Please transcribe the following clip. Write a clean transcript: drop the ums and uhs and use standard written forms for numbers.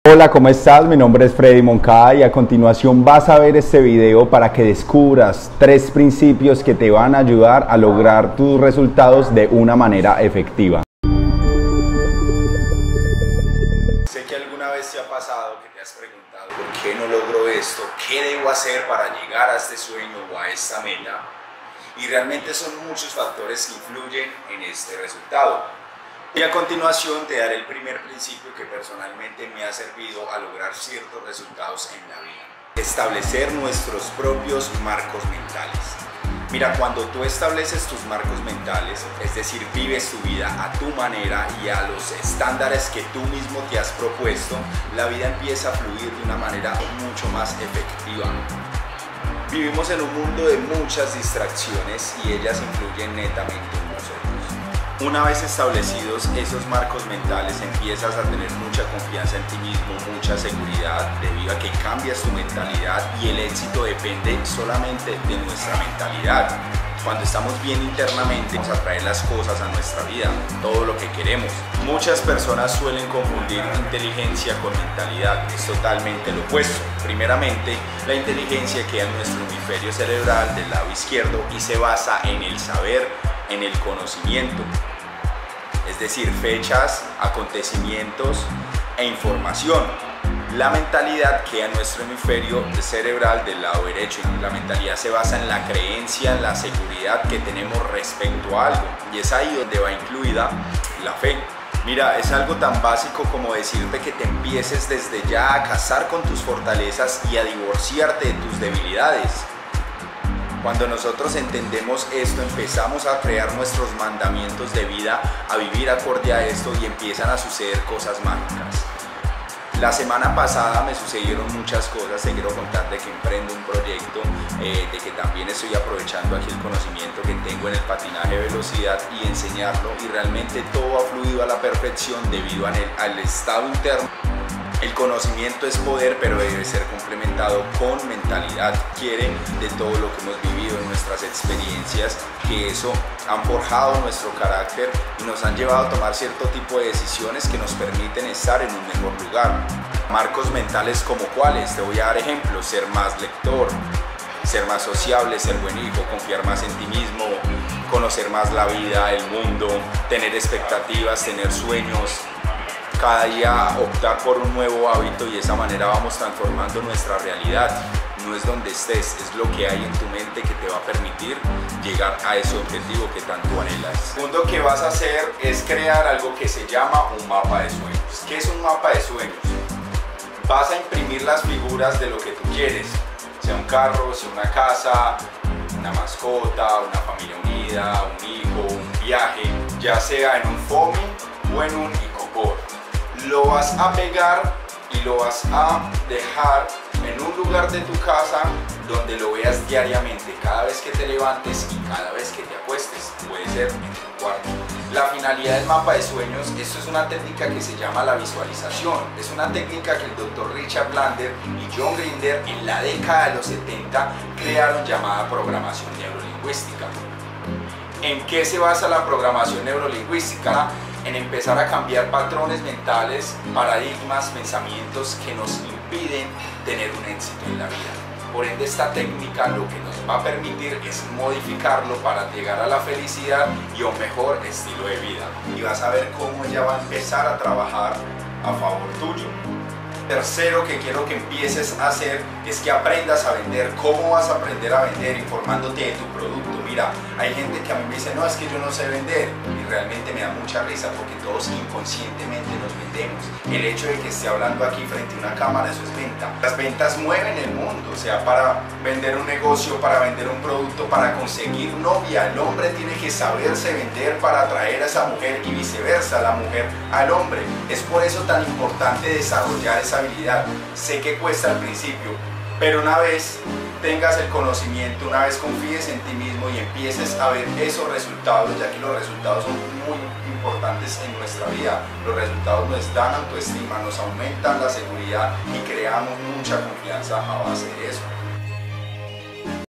Hola, ¿cómo estás? Mi nombre es Freddy Moncada y a continuación vas a ver este video para que descubras 3 principios que te van a ayudar a lograr tus resultados de una manera efectiva. Sé que alguna vez te ha pasado que te has preguntado ¿por qué no logro esto? ¿Qué debo hacer para llegar a este sueño o a esta meta? Y realmente son muchos factores que influyen en este resultado. Y a continuación te daré el primer principio que personalmente me ha servido a lograr ciertos resultados en la vida. Establecer nuestros propios marcos mentales. Mira, cuando tú estableces tus marcos mentales, es decir, vives tu vida a tu manera y a los estándares que tú mismo te has propuesto, la vida empieza a fluir de una manera mucho más efectiva. Vivimos en un mundo de muchas distracciones y ellas influyen netamente en nosotros. Una vez establecidos esos marcos mentales, empiezas a tener mucha confianza en ti mismo, mucha seguridad, debido a que cambias tu mentalidad y el éxito depende solamente de nuestra mentalidad. Cuando estamos bien internamente, vamos a traer las cosas a nuestra vida, todo lo que queremos. Muchas personas suelen confundir inteligencia con mentalidad, es totalmente lo opuesto. Primeramente, la inteligencia queda en nuestro hemisferio cerebral del lado izquierdo y se basa en el saber, en el conocimiento, es decir, fechas, acontecimientos e información. La mentalidad queda en nuestro hemisferio cerebral del lado derecho y la mentalidad se basa en la creencia, en la seguridad que tenemos respecto a algo, y es ahí donde va incluida la fe. Mira, es algo tan básico como decirte que te empieces desde ya a casar con tus fortalezas y a divorciarte de tus debilidades. Cuando nosotros entendemos esto, empezamos a crear nuestros mandamientos de vida, a vivir acorde a esto y empiezan a suceder cosas mágicas. La semana pasada me sucedieron muchas cosas, te quiero contar de que emprendo un proyecto, de que también estoy aprovechando aquí el conocimiento que tengo en el patinaje de velocidad y enseñarlo, y realmente todo ha fluido a la perfección debido al estado interno. El conocimiento es poder, pero debe ser complementado con mentalidad. Quiere de todo lo que hemos vivido en nuestras experiencias, que eso han forjado nuestro carácter y nos han llevado a tomar cierto tipo de decisiones que nos permiten estar en un mejor lugar. Marcos mentales como cuáles, te voy a dar ejemplos: ser más lector, ser más sociable, ser buen hijo, confiar más en ti mismo, conocer más la vida, el mundo, tener expectativas, tener sueños. Cada día optar por un nuevo hábito, y de esa manera vamos transformando nuestra realidad. No es donde estés, es lo que hay en tu mente que te va a permitir llegar a ese objetivo que tanto anhelas. Lo segundo que vas a hacer es crear algo que se llama un mapa de sueños. ¿Qué es un mapa de sueños? Vas a imprimir las figuras de lo que tú quieres, sea un carro, sea una casa, una mascota, una familia unida, un hijo, un viaje, ya sea en un foamy o en un icopor. Lo vas a pegar y lo vas a dejar en un lugar de tu casa donde lo veas diariamente, cada vez que te levantes y cada vez que te acuestes. Puede ser en tu cuarto. La finalidad del mapa de sueños, esto es una técnica que se llama la visualización. Es una técnica que el Dr. Richard Bandler y John Grinder en la década de los 70 crearon, llamada programación neurolingüística. ¿En qué se basa la programación neurolingüística? En empezar a cambiar patrones mentales, paradigmas, pensamientos que nos impiden tener un éxito en la vida. Por ende, esta técnica lo que nos va a permitir es modificarlo para llegar a la felicidad y a un mejor estilo de vida. Y vas a ver cómo ella va a empezar a trabajar a favor tuyo. Tercero que quiero que empieces a hacer es que aprendas a vender. ¿Cómo vas a aprender a vender? Informándote de tu producto. Mira, hay gente que a mí me dice, no, es que yo no sé vender, y realmente me da mucha risa porque todos inconscientemente nos vendemos. El hecho de que esté hablando aquí frente a una cámara, eso es venta. Las ventas mueven el mundo, o sea, para vender un negocio, para vender un producto, para conseguir novia, el hombre tiene que saberse vender para atraer a esa mujer y viceversa, la mujer al hombre. Es por eso tan importante desarrollar esa habilidad. Sé que cuesta al principio, pero una vez tengas el conocimiento, una vez confíes en ti mismo y empieces a ver esos resultados, ya que los resultados son muy importantes en nuestra vida. Los resultados nos dan autoestima, nos aumentan la seguridad y creamos mucha confianza a base de eso.